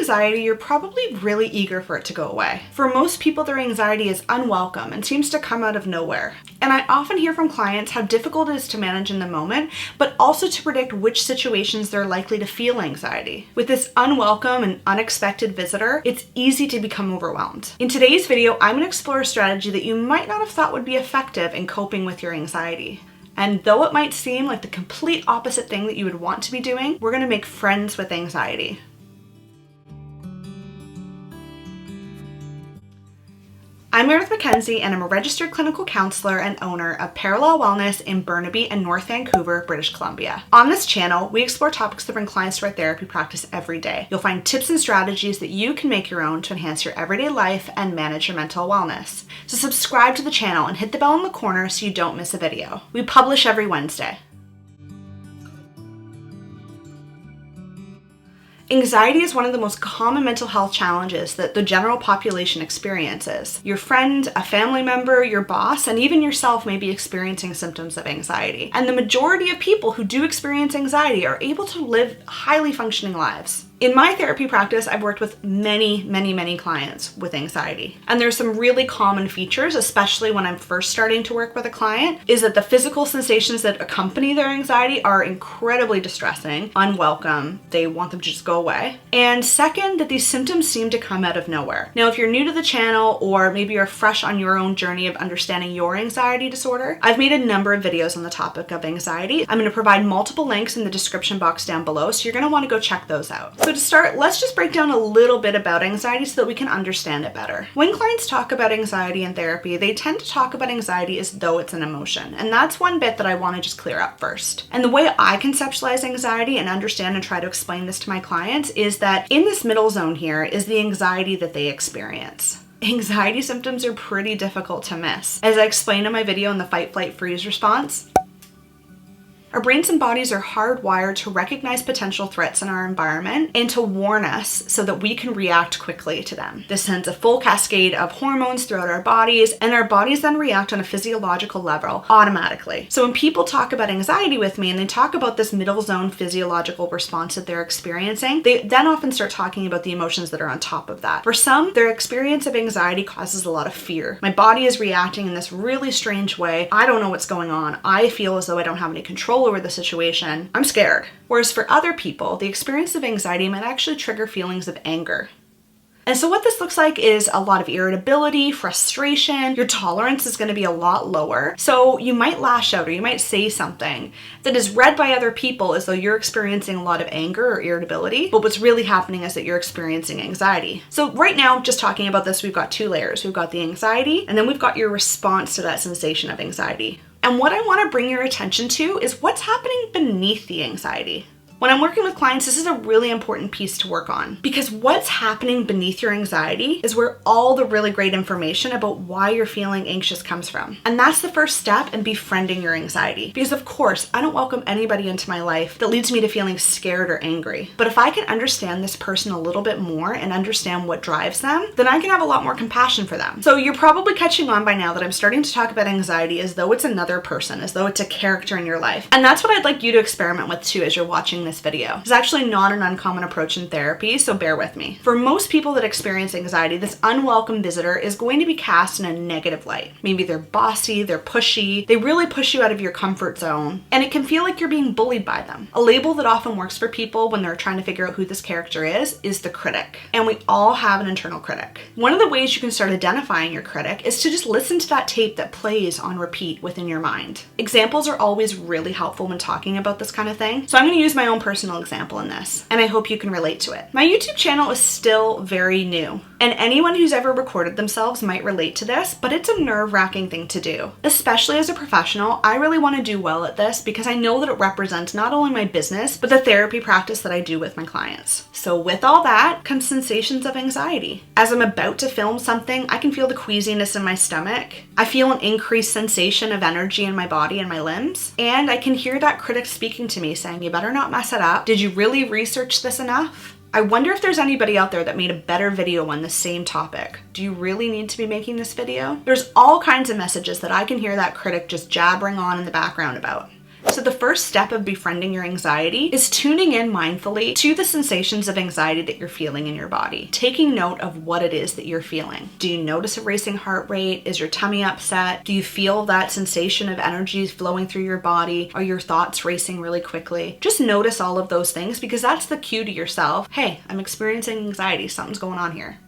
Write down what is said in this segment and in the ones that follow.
anxiety, you're probably really eager for it to go away. For most people, their anxiety is unwelcome and seems to come out of nowhere. And I often hear from clients how difficult it is to manage in the moment, but also to predict which situations they're likely to feel anxiety. With this unwelcome and unexpected visitor, it's easy to become overwhelmed. In today's video, I'm going to explore a strategy that you might not have thought would be effective in coping with your anxiety. And though it might seem like the complete opposite thing that you would want to be doing, we're going to make friends with anxiety. I'm Meredith Mackenzie, and I'm a registered clinical counselor and owner of Parallel Wellness in Burnaby and North Vancouver, British Columbia. On this channel, we explore topics that bring clients to our therapy practice every day. You'll find tips and strategies that you can make your own to enhance your everyday life and manage your mental wellness. So subscribe to the channel and hit the bell in the corner so you don't miss a video. We publish every Wednesday. Anxiety is one of the most common mental health challenges that the general population experiences. Your friend, a family member, your boss, and even yourself may be experiencing symptoms of anxiety. And the majority of people who do experience anxiety are able to live highly functioning lives. In my therapy practice, I've worked with many clients with anxiety. And there's some really common features, especially when I'm first starting to work with a client, is that the physical sensations that accompany their anxiety are incredibly distressing, unwelcome. They want them to just go away. And second, that these symptoms seem to come out of nowhere. Now, if you're new to the channel, or maybe you're fresh on your own journey of understanding your anxiety disorder, I've made a number of videos on the topic of anxiety. I'm going to provide multiple links in the description box down below, so you're going to want to go check those out. So to start, let's just break down a little bit about anxiety so that we can understand it better. When clients talk about anxiety in therapy, they tend to talk about anxiety as though it's an emotion. And that's one bit that I want to just clear up first. And the way I conceptualize anxiety and understand and try to explain this to my clients is that in this middle zone here is the anxiety that they experience. Anxiety symptoms are pretty difficult to miss. As I explained in my video in the fight, flight, freeze response, our brains and bodies are hardwired to recognize potential threats in our environment and to warn us so that we can react quickly to them. This sends a full cascade of hormones throughout our bodies, and our bodies then react on a physiological level automatically. So when people talk about anxiety with me and they talk about this middle zone physiological response that they're experiencing, they then often start talking about the emotions that are on top of that. For some, their experience of anxiety causes a lot of fear. My body is reacting in this really strange way. I don't know what's going on. I feel as though I don't have any control over the situation. I'm scared. Whereas for other people, the experience of anxiety might actually trigger feelings of anger. And so what this looks like is a lot of irritability, frustration. Your tolerance is going to be a lot lower. So you might lash out or you might say something that is read by other people as though you're experiencing a lot of anger or irritability, but what's really happening is that you're experiencing anxiety. So right now, just talking about this, we've got two layers. We've got the anxiety, and then we've got your response to that sensation of anxiety. And what I want to bring your attention to is what's happening beneath the anxiety. When I'm working with clients, this is a really important piece to work on, because what's happening beneath your anxiety is where all the really great information about why you're feeling anxious comes from. And that's the first step in befriending your anxiety. Because of course, I don't welcome anybody into my life that leads me to feeling scared or angry. But if I can understand this person a little bit more and understand what drives them, then I can have a lot more compassion for them. So you're probably catching on by now that I'm starting to talk about anxiety as though it's another person, as though it's a character in your life. And that's what I'd like you to experiment with too as you're watching this video. It's actually not an uncommon approach in therapy, so bear with me. For most people that experience anxiety, this unwelcome visitor is going to be cast in a negative light. Maybe they're bossy, they're pushy, they really push you out of your comfort zone, and it can feel like you're being bullied by them. A label that often works for people when they're trying to figure out who this character is the critic. And we all have an internal critic. One of the ways you can start identifying your critic is to just listen to that tape that plays on repeat within your mind. Examples are always really helpful when talking about this kind of thing, so I'm going to use my own personal example in this, and I hope you can relate to it. My YouTube channel is still very new, and anyone who's ever recorded themselves might relate to this, but it's a nerve-wracking thing to do. Especially as a professional, I really want to do well at this because I know that it represents not only my business, but the therapy practice that I do with my clients. So with all that comes sensations of anxiety. As I'm about to film something, I can feel the queasiness in my stomach. I feel an increased sensation of energy in my body and my limbs, and I can hear that critic speaking to me saying, "You better not mess it up. Did you really research this enough? I wonder if there's anybody out there that made a better video on the same topic. Do you really need to be making this video?" There's all kinds of messages that I can hear that critic just jabbering on in the background about. So So the first step of befriending your anxiety is tuning in mindfully to the sensations of anxiety that you're feeling in your body, taking note of what it is that you're feeling. Do you notice a racing heart rate? Is your tummy upset? Do you feel that sensation of energy flowing through your body? Are your thoughts racing really quickly? Just notice all of those things, because that's the cue to yourself. Hey, I'm experiencing anxiety. Something's going on here.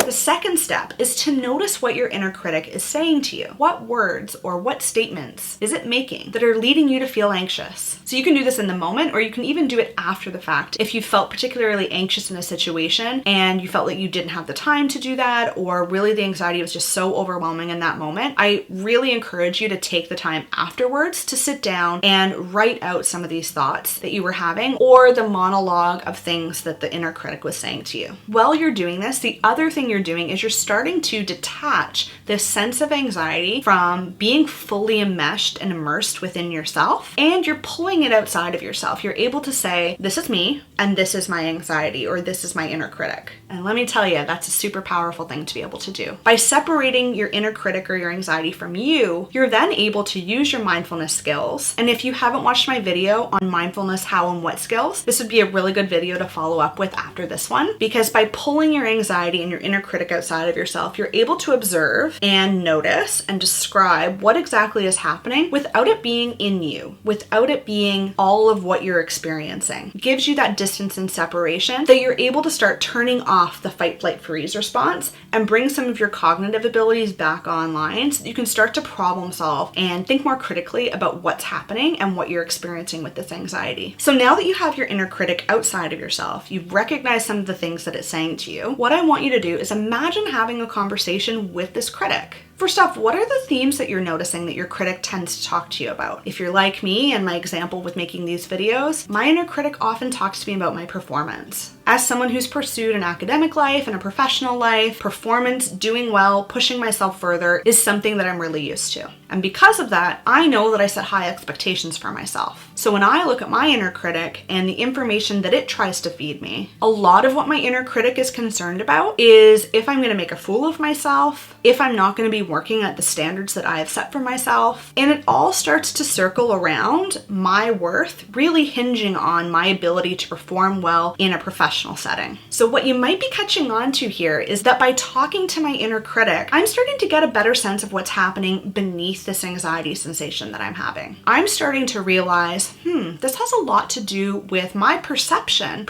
The second step is to notice what your inner critic is saying to you. What words or what statements is it making that are leading you to feel anxious? So you can do this in the moment, or you can even do it after the fact. If you felt particularly anxious in a situation and you felt like you didn't have the time to do that, or really the anxiety was just so overwhelming in that moment, I really encourage you to take the time afterwards to sit down and write out some of these thoughts that you were having, or the monologue of things that the inner critic was saying to you. While you're doing this, the other thing you're doing is you're starting to detach this sense of anxiety from being fully enmeshed and immersed within yourself, and you're pulling it outside of yourself. You're able to say, this is me, and this is my anxiety, or this is my inner critic. And let me tell you, that's a super powerful thing to be able to do. By separating your inner critic or your anxiety from you, you're then able to use your mindfulness skills. And if you haven't watched my video on mindfulness, how and what skills, this would be a really good video to follow up with after this one, because by pulling your anxiety and your inner critic outside of yourself, you're able to observe and notice and describe what exactly is happening without it being in you, without it being all of what you're experiencing. It gives you that distance and separation that you're able to start turning off the fight, flight, freeze response and bring some of your cognitive abilities back online, so that you can start to problem solve and think more critically about what's happening and what you're experiencing with this anxiety. So now that you have your inner critic outside of yourself, you've recognized some of the things that it's saying to you, what I want you to do is imagine having a conversation with this critic. First off, what are the themes that you're noticing that your critic tends to talk to you about? If you're like me and my example with making these videos, my inner critic often talks to me about my performance. As someone who's pursued an academic life and a professional life, performance, doing well, pushing myself further is something that I'm really used to. And because of that, I know that I set high expectations for myself. So when I look at my inner critic and the information that it tries to feed me, a lot of what my inner critic is concerned about is if I'm going to make a fool of myself, if I'm not going to be working at the standards that I have set for myself. And it all starts to circle around my worth really hinging on my ability to perform well in a professional setting. So what you might be catching on to here is that by talking to my inner critic, I'm starting to get a better sense of what's happening beneath this anxiety sensation that I'm having. I'm starting to realize, this has a lot to do with my perception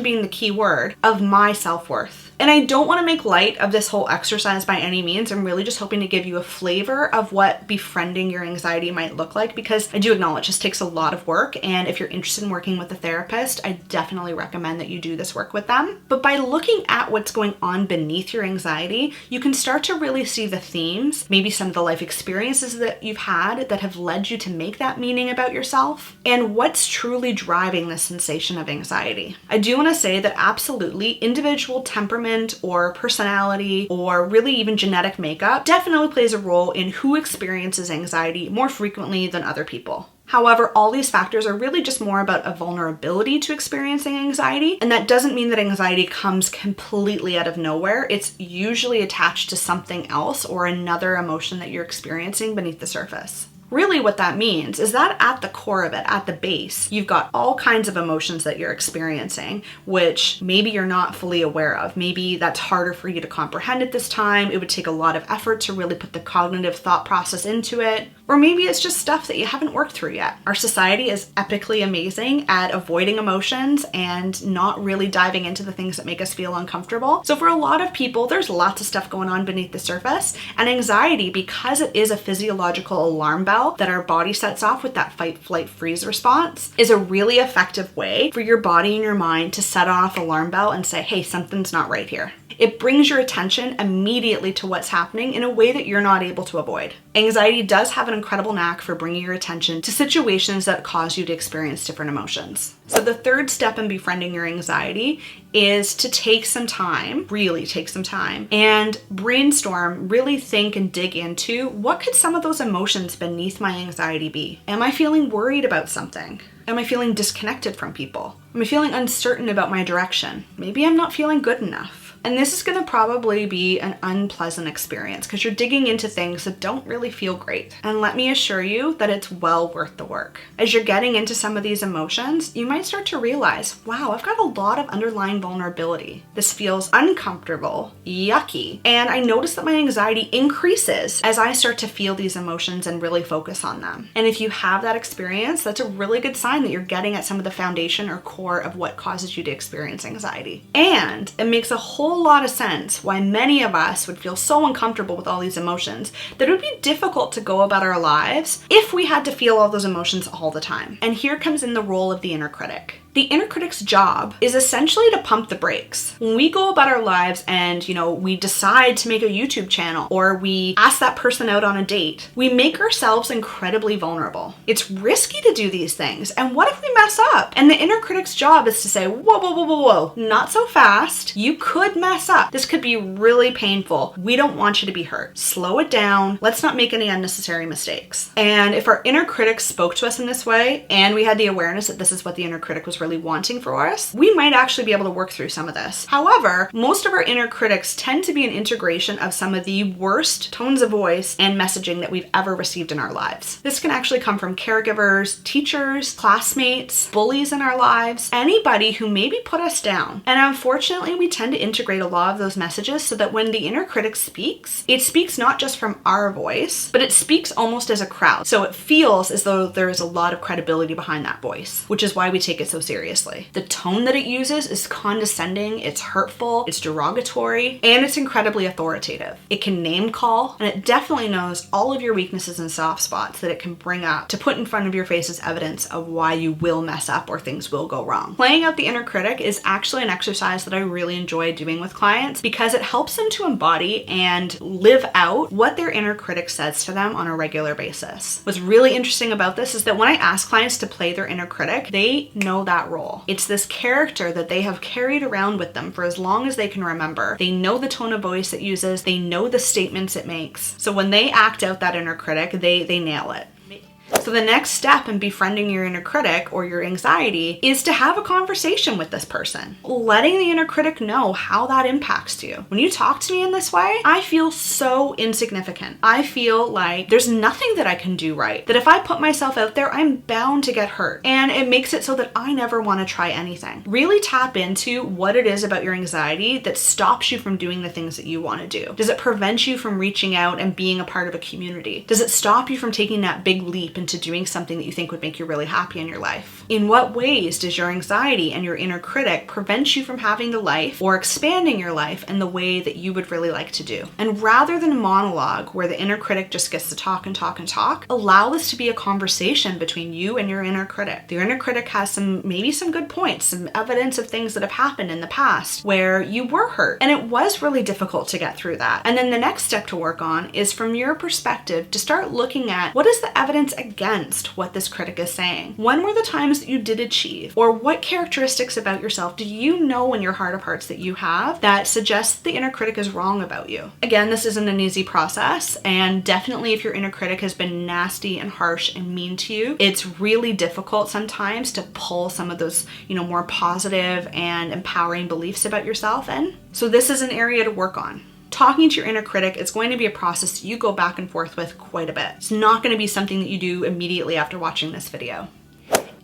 being the key word, of my self-worth. And I don't want to make light of this whole exercise by any means. I'm really just hoping to give you a flavor of what befriending your anxiety might look like, because I do acknowledge this takes a lot of work. And if you're interested in working with a therapist, I definitely recommend that you do this work with them. But by looking at what's going on beneath your anxiety, you can start to really see the themes, maybe some of the life experiences that you've had that have led you to make that meaning about yourself, and what's truly driving the sensation of anxiety. I do want to say that absolutely individual temperament or personality or really even genetic makeup definitely plays a role in who experiences anxiety more frequently than other people. However, all these factors are really just more about a vulnerability to experiencing anxiety, and that doesn't mean that anxiety comes completely out of nowhere. It's usually attached to something else or another emotion that you're experiencing beneath the surface. Really what that means is that at the core of it, at the base, you've got all kinds of emotions that you're experiencing, which maybe you're not fully aware of. Maybe that's harder for you to comprehend at this time. It would take a lot of effort to really put the cognitive thought process into it. Or maybe it's just stuff that you haven't worked through yet. Our society is epically amazing at avoiding emotions and not really diving into the things that make us feel uncomfortable. So for a lot of people, there's lots of stuff going on beneath the surface, and anxiety, because it is a physiological alarm bell that our body sets off with that fight, flight, freeze response, is a really effective way for your body and your mind to set off alarm bell and say, hey, something's not right here. It brings your attention immediately to what's happening in a way that you're not able to avoid. Anxiety does have an incredible knack for bringing your attention to situations that cause you to experience different emotions. So the third step in befriending your anxiety is to take some time, really take some time, and brainstorm, really think and dig into what could some of those emotions beneath my anxiety be? Am I feeling worried about something? Am I feeling disconnected from people? Am I feeling uncertain about my direction? Maybe I'm not feeling good enough. And this is going to probably be an unpleasant experience because you're digging into things that don't really feel great. And let me assure you that it's well worth the work. As you're getting into some of these emotions, you might start to realize, wow, I've got a lot of underlying vulnerability. This feels uncomfortable, yucky, and I notice that my anxiety increases as I start to feel these emotions and really focus on them. And if you have that experience, that's a really good sign that you're getting at some of the foundation or core of what causes you to experience anxiety. And it makes a whole lot of sense why many of us would feel so uncomfortable with all these emotions that it would be difficult to go about our lives if we had to feel all those emotions all the time. And here comes in the role of the inner critic. The inner critic's job is essentially to pump the brakes. When we go about our lives and, we decide to make a YouTube channel or we ask that person out on a date, we make ourselves incredibly vulnerable. It's risky to do these things. And what if we mess up? And the inner critic's job is to say, whoa, whoa, whoa, whoa, whoa, not so fast. You could mess up. This could be really painful. We don't want you to be hurt. Slow it down. Let's not make any unnecessary mistakes. And if our inner critic spoke to us in this way and we had the awareness that this is what the inner critic was really wanting for us, we might actually be able to work through some of this. However, most of our inner critics tend to be an integration of some of the worst tones of voice and messaging that we've ever received in our lives. This can actually come from caregivers, teachers, classmates, bullies in our lives, anybody who maybe put us down. And unfortunately, we tend to integrate a lot of those messages so that when the inner critic speaks, it speaks not just from our voice, but it speaks almost as a crowd. So it feels as though there is a lot of credibility behind that voice, which is why we take it so seriously. The tone that it uses is condescending, it's hurtful, it's derogatory, and it's incredibly authoritative. It can name call, and it definitely knows all of your weaknesses and soft spots that it can bring up to put in front of your face as evidence of why you will mess up or things will go wrong. Playing out the inner critic is actually an exercise that I really enjoy doing with clients because it helps them to embody and live out what their inner critic says to them on a regular basis. What's really interesting about this is that when I ask clients to play their inner critic, they know that role. It's this character that they have carried around with them for as long as they can remember. They know the tone of voice it uses, they know the statements it makes. So when they act out that inner critic, they nail it. So the next step in befriending your inner critic or your anxiety is to have a conversation with this person, letting the inner critic know how that impacts you. When you talk to me in this way, I feel so insignificant. I feel like there's nothing that I can do right, that if I put myself out there, I'm bound to get hurt. And it makes it so that I never want to try anything. Really tap into what it is about your anxiety that stops you from doing the things that you want to do. Does it prevent you from reaching out and being a part of a community? Does it stop you from taking that big leap into doing something that you think would make you really happy in your life? In what ways does your anxiety and your inner critic prevent you from having the life or expanding your life in the way that you would really like to do? And rather than a monologue where the inner critic just gets to talk and talk and talk, allow this to be a conversation between you and your inner critic. The inner critic has maybe some good points, some evidence of things that have happened in the past where you were hurt and it was really difficult to get through that. And then the next step to work on is from your perspective to start looking at what is the evidence against what this critic is saying. When were the times that you did achieve? Or what characteristics about yourself do you know in your heart of hearts that you have that suggests that the inner critic is wrong about you? Again, this isn't an easy process, and definitely if your inner critic has been nasty and harsh and mean to you, it's really difficult sometimes to pull some of those, more positive and empowering beliefs about yourself in. So this is an area to work on. Talking to your inner critic is going to be a process that you go back and forth with quite a bit. It's not going to be something that you do immediately after watching this video.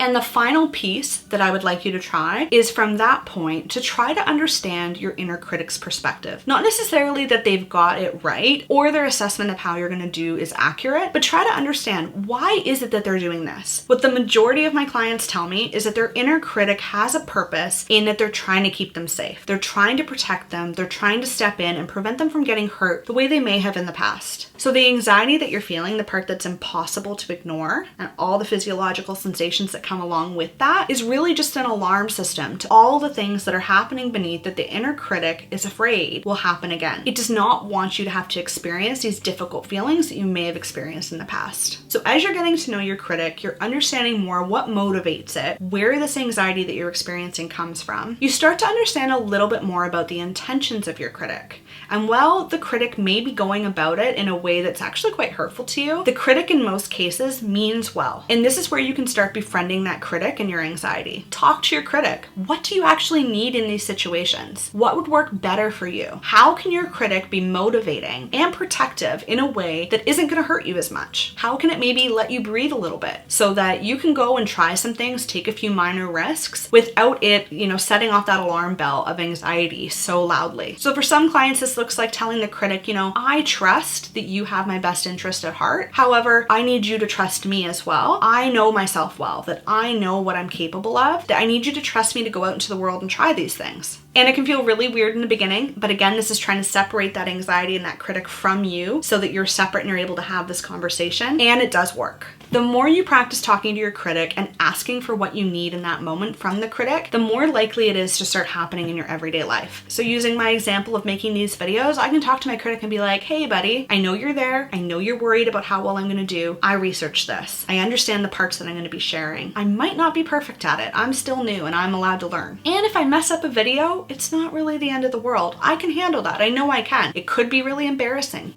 And the final piece that I would like you to try is from that point to try to understand your inner critic's perspective. Not necessarily that they've got it right or their assessment of how you're going to do is accurate, but try to understand why is it that they're doing this. What the majority of my clients tell me is that their inner critic has a purpose in that they're trying to keep them safe. They're trying to protect them. They're trying to step in and prevent them from getting hurt the way they may have in the past. So the anxiety that you're feeling, the part that's impossible to ignore, and all the physiological sensations that come along with that is really just an alarm system to all the things that are happening beneath that the inner critic is afraid will happen again. It does not want you to have to experience these difficult feelings that you may have experienced in the past. So as you're getting to know your critic, you're understanding more what motivates it, where this anxiety that you're experiencing comes from. You start to understand a little bit more about the intentions of your critic. And while the critic may be going about it in a way that's actually quite hurtful to you, the critic in most cases means well. And this is where you can start befriending fighting that critic and your anxiety. Talk to your critic. What do you actually need in these situations? What would work better for you? How can your critic be motivating and protective in a way that isn't going to hurt you as much? How can it maybe let you breathe a little bit so that you can go and try some things, take a few minor risks without it, setting off that alarm bell of anxiety so loudly? So for some clients, this looks like telling the critic, I trust that you have my best interest at heart. However, I need you to trust me as well. I know myself well, that I know what I'm capable of, that I need you to trust me to go out into the world and try these things. And it can feel really weird in the beginning, but again, this is trying to separate that anxiety and that critic from you so that you're separate and you're able to have this conversation, and it does work. The more you practice talking to your critic and asking for what you need in that moment from the critic, the more likely it is to start happening in your everyday life. So using my example of making these videos, I can talk to my critic and be like, hey buddy, I know you're there. I know you're worried about how well I'm gonna do. I researched this. I understand the parts that I'm gonna be sharing. I might not be perfect at it. I'm still new and I'm allowed to learn. And if I mess up a video, it's not really the end of the world. I can handle that. I know I can. It could be really embarrassing.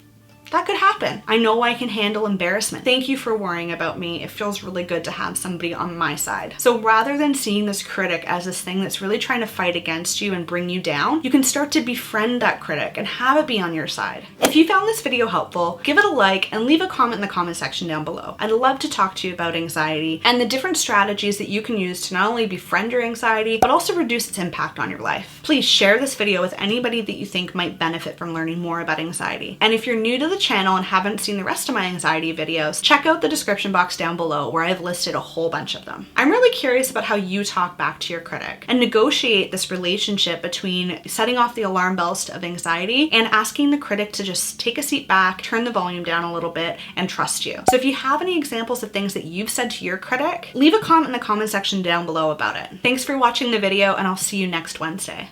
That could happen. I know I can handle embarrassment. Thank you for worrying about me. It feels really good to have somebody on my side. So rather than seeing this critic as this thing that's really trying to fight against you and bring you down, you can start to befriend that critic and have it be on your side. If you found this video helpful, give it a like and leave a comment in the comment section down below. I'd love to talk to you about anxiety and the different strategies that you can use to not only befriend your anxiety, but also reduce its impact on your life. Please share this video with anybody that you think might benefit from learning more about anxiety. And if you're new to the channel and haven't seen the rest of my anxiety videos, check out the description box down below where I've listed a whole bunch of them. I'm really curious about how you talk back to your critic and negotiate this relationship between setting off the alarm bells of anxiety and asking the critic to just take a seat back, turn the volume down a little bit, and trust you. So if you have any examples of things that you've said to your critic, leave a comment in the comment section down below about it. Thanks for watching the video, and I'll see you next Wednesday.